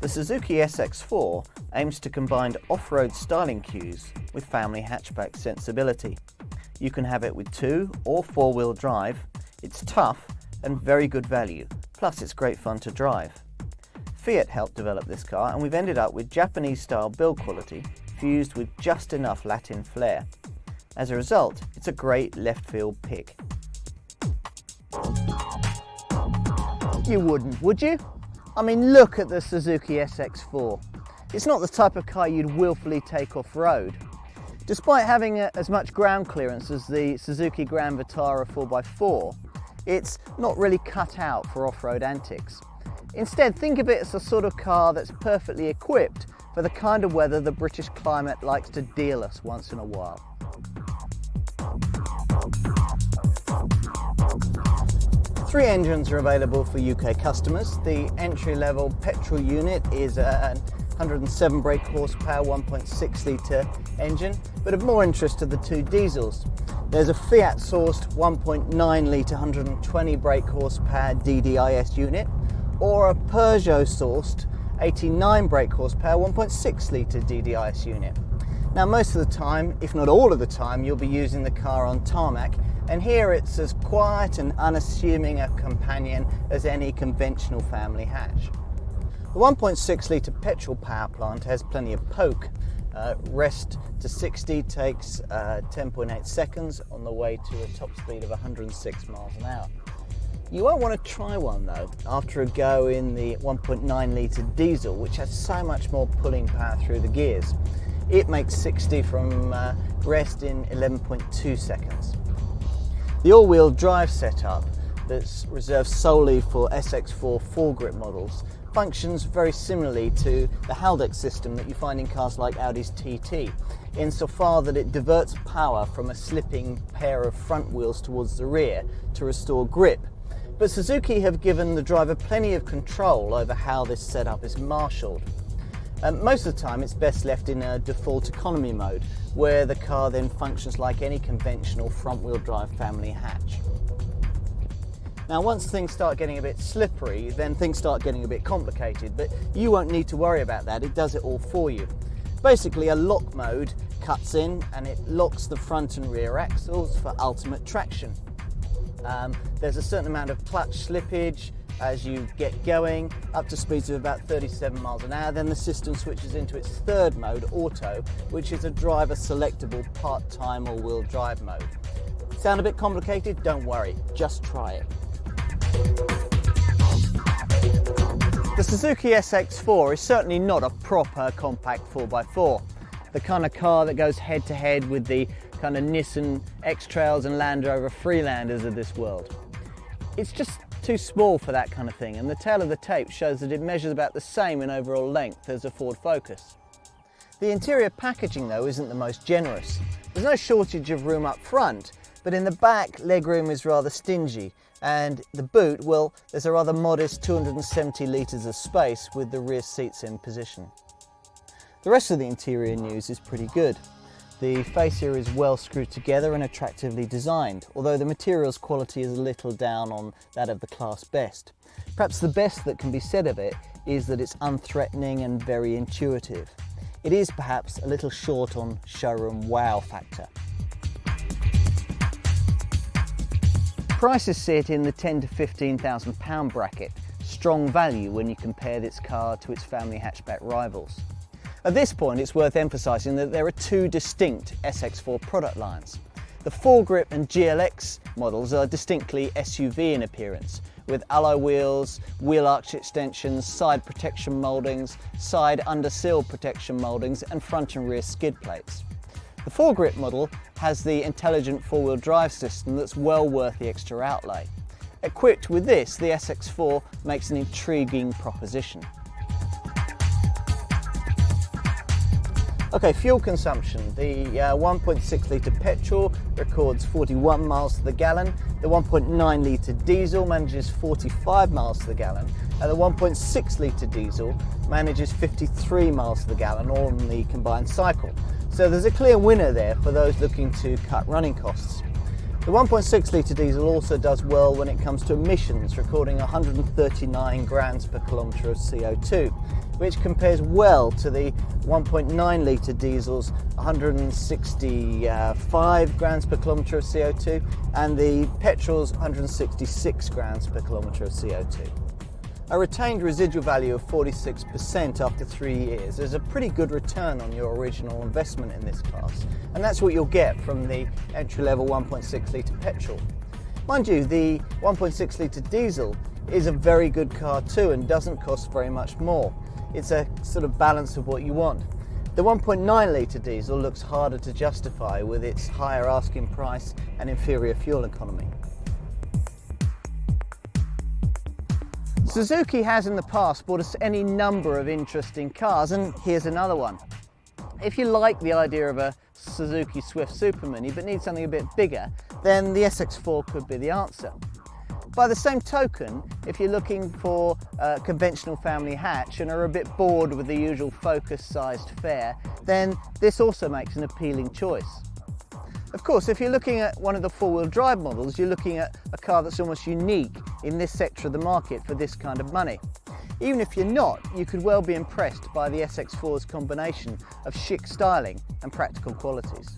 The Suzuki SX4 aims to combine off-road styling cues with family hatchback sensibility. You can have it with 2 or 4-wheel drive. It's tough and very good value, plus it's great fun to drive. Fiat helped develop this car, and we've ended up with Japanese-style build quality fused with just enough Latin flair. As a result, it's a great left-field pick. You wouldn't, would you? I mean, look at the Suzuki SX4. It's not the type of car you'd willfully take off-road. Despite having as much ground clearance as the Suzuki Grand Vitara 4x4, it's not really cut out for off-road antics. Instead, think of it as a sort of car that's perfectly equipped for the kind of weather the British climate likes to deal us once in a while. Three engines are available for UK customers. The entry-level petrol unit is a 107 brake horsepower 1.6 litre engine, but of more interest are the two diesels. There's a Fiat sourced 1.9 litre 120 brake horsepower DDIS unit, or a Peugeot sourced 89 brake horsepower 1.6 litre DDIS unit. Now, most of the time, if not all of the time, you'll be using the car on tarmac, and here it's as quiet and unassuming a companion as any conventional family hatch. The 1.6 litre petrol power plant has plenty of poke. Rest to 60 takes 10.8 seconds on the way to a top speed of 106 miles an hour. You won't want to try one though after a go in the 1.9 litre diesel, which has so much more pulling power through the gears. It makes 60 from rest in 11.2 seconds. The all-wheel drive setup that's reserved solely for SX4 foregrip models functions very similarly to the Haldex system that you find in cars like Audi's TT, insofar that it diverts power from a slipping pair of front wheels towards the rear to restore grip. But Suzuki have given the driver plenty of control over how this setup is marshalled. Most of the time it's best left in a default economy mode, where the car then functions like any conventional front-wheel drive family hatch. Now, once things start getting a bit slippery, then things start getting a bit complicated, but you won't need to worry about that. It does it all for you. Basically, a lock mode cuts in and it locks the front and rear axles for ultimate traction. There's a certain amount of clutch slippage as you get going, up to speeds of about 37 miles an hour. Then the system switches into its third mode, auto, which is a driver selectable part-time all-wheel drive mode. Sound a bit complicated? Don't worry, just try it. The Suzuki SX4 is certainly not a proper compact 4x4, the kind of car that goes head-to-head with the kind of Nissan X-Trails and Land Rover Freelanders of this world. It's just too small for that kind of thing, and the tail of the tape shows that it measures about the same in overall length as a Ford Focus. The interior packaging though isn't the most generous. There's no shortage of room up front, but in the back legroom is rather stingy, and the boot, well, there's a rather modest 270 litres of space with the rear seats in position. The rest of the interior news is pretty good. The fascia is well screwed together and attractively designed, although the materials quality is a little down on that of the class best. Perhaps the best that can be said of it is that it's unthreatening and very intuitive. It is perhaps a little short on showroom wow factor. Prices sit in the £10,000 to £15,000 bracket, strong value when you compare this car to its family hatchback rivals. At this point, it's worth emphasising that there are two distinct SX4 product lines. The foregrip and GLX models are distinctly SUV in appearance, with alloy wheels, wheel arch extensions, side protection mouldings, side under-sill protection mouldings and front and rear skid plates. The foregrip model has the intelligent four-wheel drive system that's well worth the extra outlay. Equipped with this, the SX4 makes an intriguing proposition. Okay, fuel consumption. The 1.6 litre petrol records 41 miles to the gallon. The 1.9 litre diesel manages 45 miles to the gallon. And the 1.6 litre diesel manages 53 miles to the gallon, all on the combined cycle. So there's a clear winner there for those looking to cut running costs. The 1.6 litre diesel also does well when it comes to emissions, recording 139 grams per kilometre of CO2, which compares well to the 1.9 litre diesel's 165 grams per kilometre of CO2 and the petrol's 166 grams per kilometre of CO2. A retained residual value of 46% after 3 years is a pretty good return on your original investment in this class, and that's what you'll get from the entry-level 1.6 litre petrol. Mind you, the 1.6 litre diesel is a very good car too and doesn't cost very much more. It's a sort of balance of what you want. The 1.9 litre diesel looks harder to justify with its higher asking price and inferior fuel economy. Suzuki has in the past bought us any number of interesting cars, and here's another one. If you like the idea of a Suzuki Swift Super Mini but need something a bit bigger, then the SX4 could be the answer. By the same token, if you're looking for a conventional family hatch and are a bit bored with the usual Focus-sized fare, then this also makes an appealing choice. Of course, if you're looking at one of the four-wheel drive models, you're looking at a car that's almost unique in this sector of the market for this kind of money. Even if you're not, you could well be impressed by the SX4's combination of chic styling and practical qualities.